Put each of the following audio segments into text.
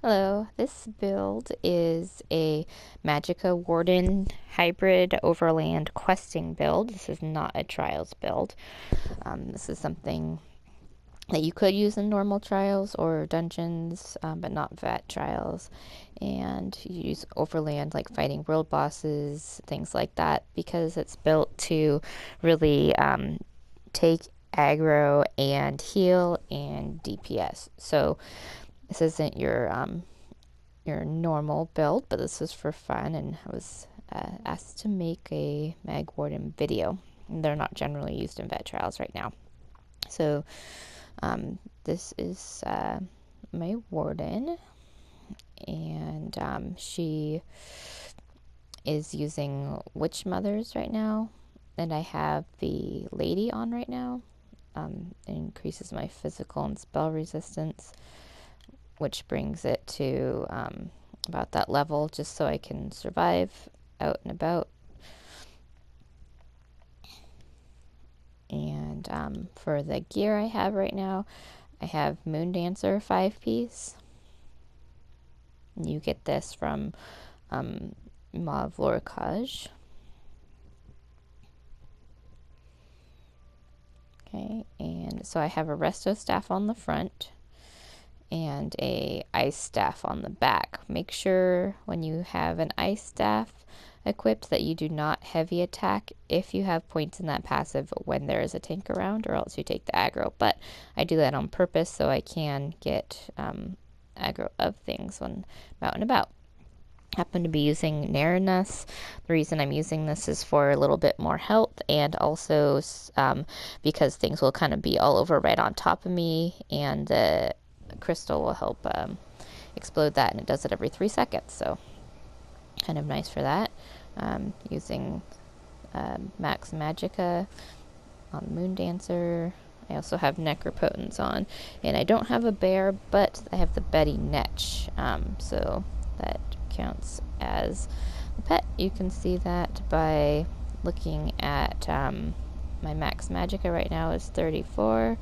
Hello, this build is a Magwarden hybrid overland questing build. This is not a trials build. This is something that you could use in normal trials or dungeons, but not vet trials. And you use overland like fighting world bosses, things like that, because it's built to really take aggro and heal and DPS. So this isn't your normal build, but this is for fun, and I was asked to make a Magwarden video. They're not generally used in vet trials right now. So this is my warden, and she is using witch mothers right now, and I have the lady on right now. It increases my physical and spell resistance, which brings it to about that level, just so I can survive out and about. And for the gear I have right now, I have Moon Dancer 5-piece. You get this from Mauve Lorcage. Okay, and so I have a resto staff on the front and a ice staff on the back. Make sure when you have an ice staff equipped that you do not heavy attack if you have points in that passive when there is a tank around, or else you take the aggro. But I do that on purpose so I can get aggro of things when I'm out and about. Happen to be using Narinus. The reason I'm using this is for a little bit more health, and also because things will kind of be all over right on top of me, and the crystal will help explode that, and it does it every 3 seconds, so kind of nice for that. Using Max Magicka on Moon Dancer. I also have Necropotence on, and I don't have a bear, but I have the Betty Netch, so that counts as a pet. You can see that by looking at my Max Magicka right now is 34,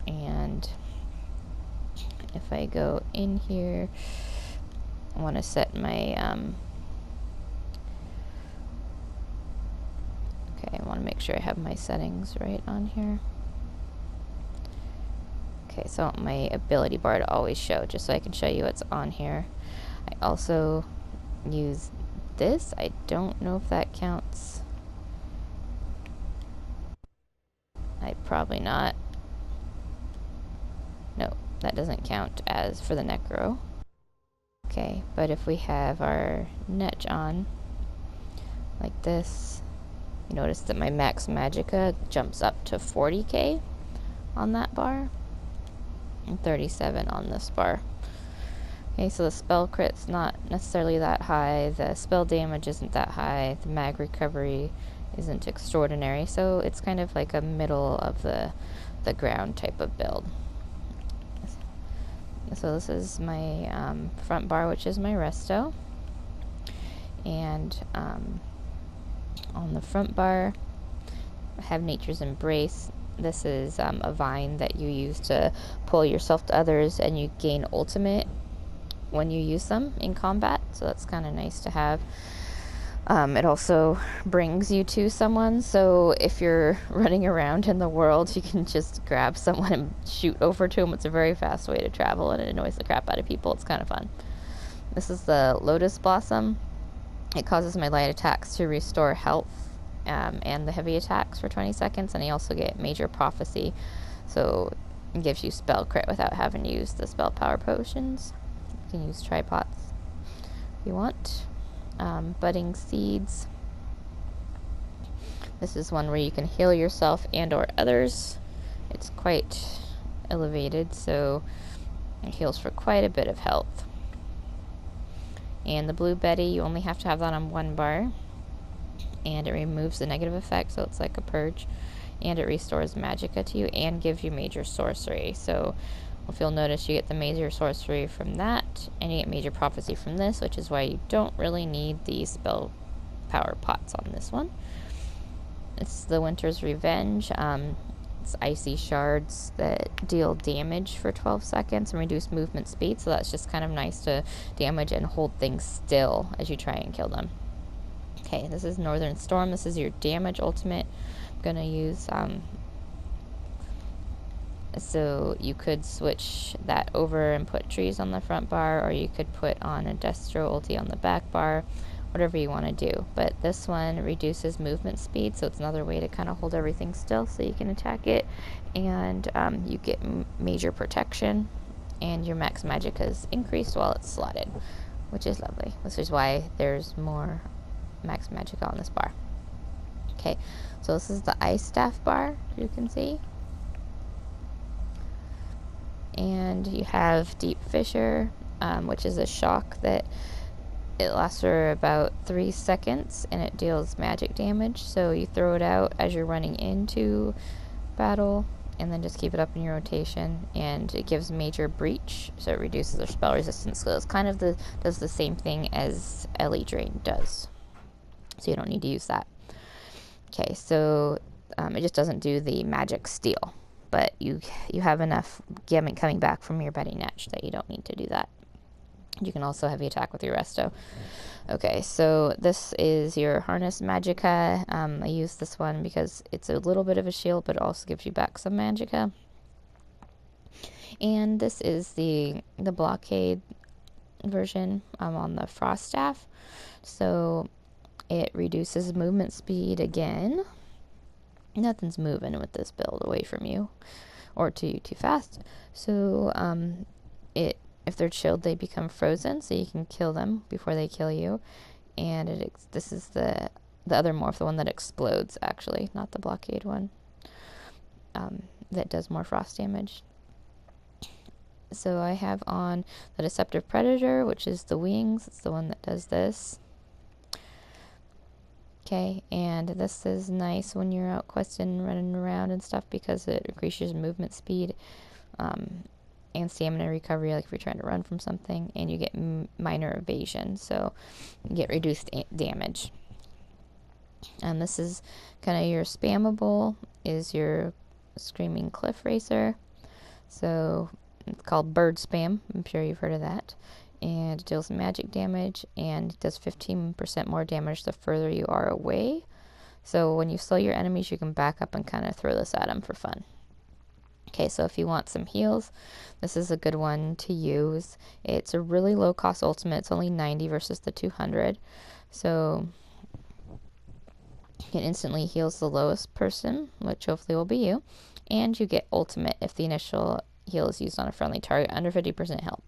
and if I go in here, I want to set my okay, I want to make sure I have my settings right on here. Okay, so I want my ability bar to always show, just so I can show you what's on here. I also use this. I don't know if that counts. Probably not. No, that doesn't count as for the necro. Okay, but if we have our netch on like this, you notice that my Max Magicka jumps up to 40k on that bar and 37 on this bar. Okay, so the spell crit's not necessarily that high, the spell damage isn't that high, the mag recovery isn't extraordinary, so it's kind of like a middle of the ground type of build. So this is my front bar, which is my resto, and on the front bar I have Nature's Embrace. This is a vine that you use to pull yourself to others, and you gain ultimate when you use them in combat, so that's kind of nice to have. It also brings you to someone, so if you're running around in the world, you can just grab someone and shoot over to them. It's a very fast way to travel, and it annoys the crap out of people. It's kind of fun. This is the Lotus Blossom. It causes my light attacks to restore health and the heavy attacks for 20 seconds, and I also get Major Prophecy, so it gives you spell crit without having to use the spell power potions. You can use tripods if you want. Budding Seeds. This is one where you can heal yourself and or others. It's quite elevated, so it heals for quite a bit of health. And the Blue Betty, you only have to have that on 1 bar, and it removes the negative effect, so it's like a purge, and it restores Magicka to you and gives you Major Sorcery. So if you'll notice, you get the Major Sorcery from that, and you get Major Prophecy from this, which is why you don't really need the spell power pots on this one. It's the Winter's Revenge. it's icy shards that deal damage for 12 seconds and reduce movement speed, so that's just kind of nice to damage and hold things still as you try and kill them. Okay, this is Northern Storm. This is your damage ultimate. I'm gonna use so you could switch that over and put trees on the front bar, or you could put on a Destro ulti on the back bar, whatever you want to do. But this one reduces movement speed, so it's another way to kind of hold everything still so you can attack it, and you get major protection, and your max magic is increased while it's slotted, which is lovely. This is why there's more max magic on this bar. Okay, so this is the ice staff bar, you can see. And you have Deep Fissure, which is a shock that it lasts for about 3 seconds and it deals magic damage. So you throw it out as you're running into battle and then just keep it up in your rotation, and it gives major breach, so it reduces their spell resistance. So it's kind of does the same thing as Ellie Drain does. So you don't need to use that. Okay, so it just doesn't do the magic steal, but you have enough coming back from your Betty Natch that you don't need to do that. You can also heavy attack with your Resto. Okay, so this is your Harness Magicka. I use this one because it's a little bit of a shield, but it also gives you back some Magicka. And this is the Blockade version on the Frost Staff. So it reduces movement speed again. Nothing's moving with this build away from you or to you too fast. So if they're chilled, they become frozen, so you can kill them before they kill you. And this is the other morph, the one that explodes, actually, not the Blockade one, that does more frost damage. So I have on the Deceptive Predator, which is the wings. It's the one that does this. Okay, and this is nice when you're out questing, running around and stuff, because it increases movement speed and stamina recovery, like if you're trying to run from something, and you get minor evasion, so you get reduced damage. And this is kind of your spammable, is your Screaming Cliff Racer. So it's called Bird Spam. I'm sure you've heard of that. And it deals magic damage and does 15% more damage the further you are away. So when you slow your enemies, you can back up and kind of throw this at them for fun. Okay, so if you want some heals, this is a good one to use. It's a really low cost ultimate. It's only 90 versus the 200. So it instantly heals the lowest person, which hopefully will be you. And you get ultimate if the initial heal is used on a friendly target under 50% health.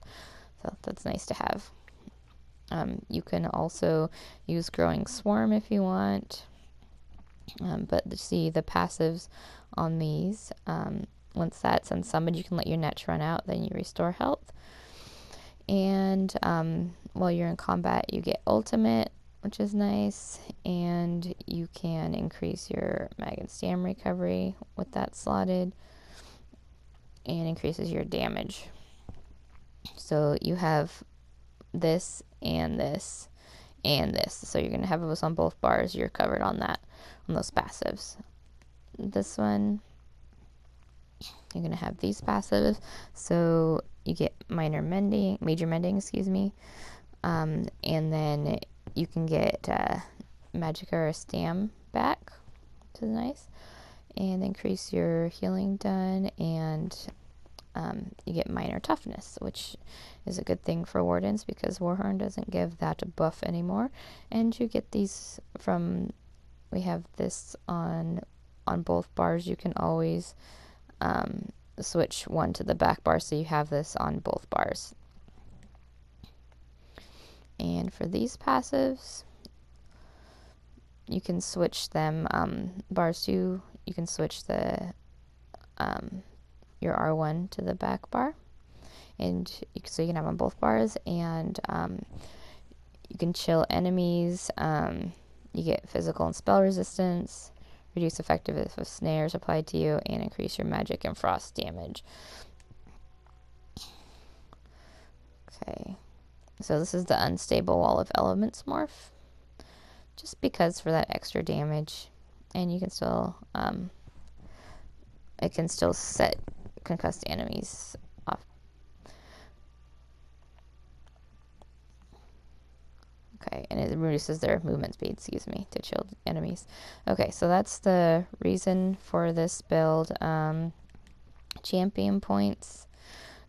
So that's nice to have. You can also use Growing Swarm if you want. But to see the passives on these, once that's unsummoned, you can let your Netch run out, then you restore health. And while you're in combat, you get ultimate, which is nice, and you can increase your mag and stam recovery with that slotted, and increases your damage. So you have this and this and this, so you're going to have those on both bars. You're covered on that, on those passives. This one, you're going to have these passives, so you get major mending, excuse me, and then you can get Magicka or Stam back, which is nice, and increase your healing done, and you get minor toughness, which is a good thing for Wardens because Warhorn doesn't give that a buff anymore. And you get these from, we have this on both bars. You can always switch one to the back bar, so you have this on both bars. And for these passives, you can switch them, bars 2, you can switch the your R1 to the back bar, and so you can have on both bars, and you can chill enemies. You get physical and spell resistance, reduce effectiveness of snares applied to you, and increase your magic and frost damage. Okay, so this is the Unstable Wall of Elements morph, just because for that extra damage, and you can still it can still set concussed enemies off. Okay, and it reduces their movement speed, excuse me, to shield enemies. Okay, so that's the reason for this build. Champion points,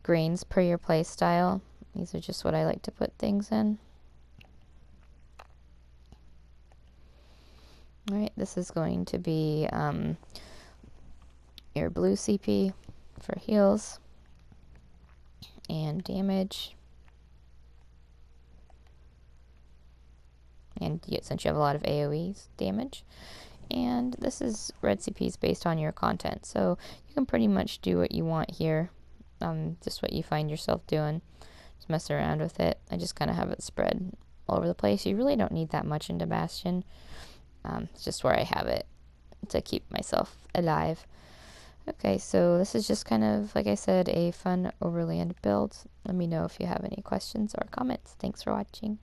grains per your play style. These are just what I like to put things in. Alright, this is going to be your blue CP for heals and damage. And since you have a lot of AoEs, damage. And this is red CPs based on your content. So you can pretty much do what you want here. Just what you find yourself doing. Just mess around with it. I just kind of have it spread all over the place. You really don't need that much into Bastion. It's just where I have it to keep myself alive. Okay, so this is just kind of, like I said, a fun overland build. Let me know if you have any questions or comments. Thanks for watching.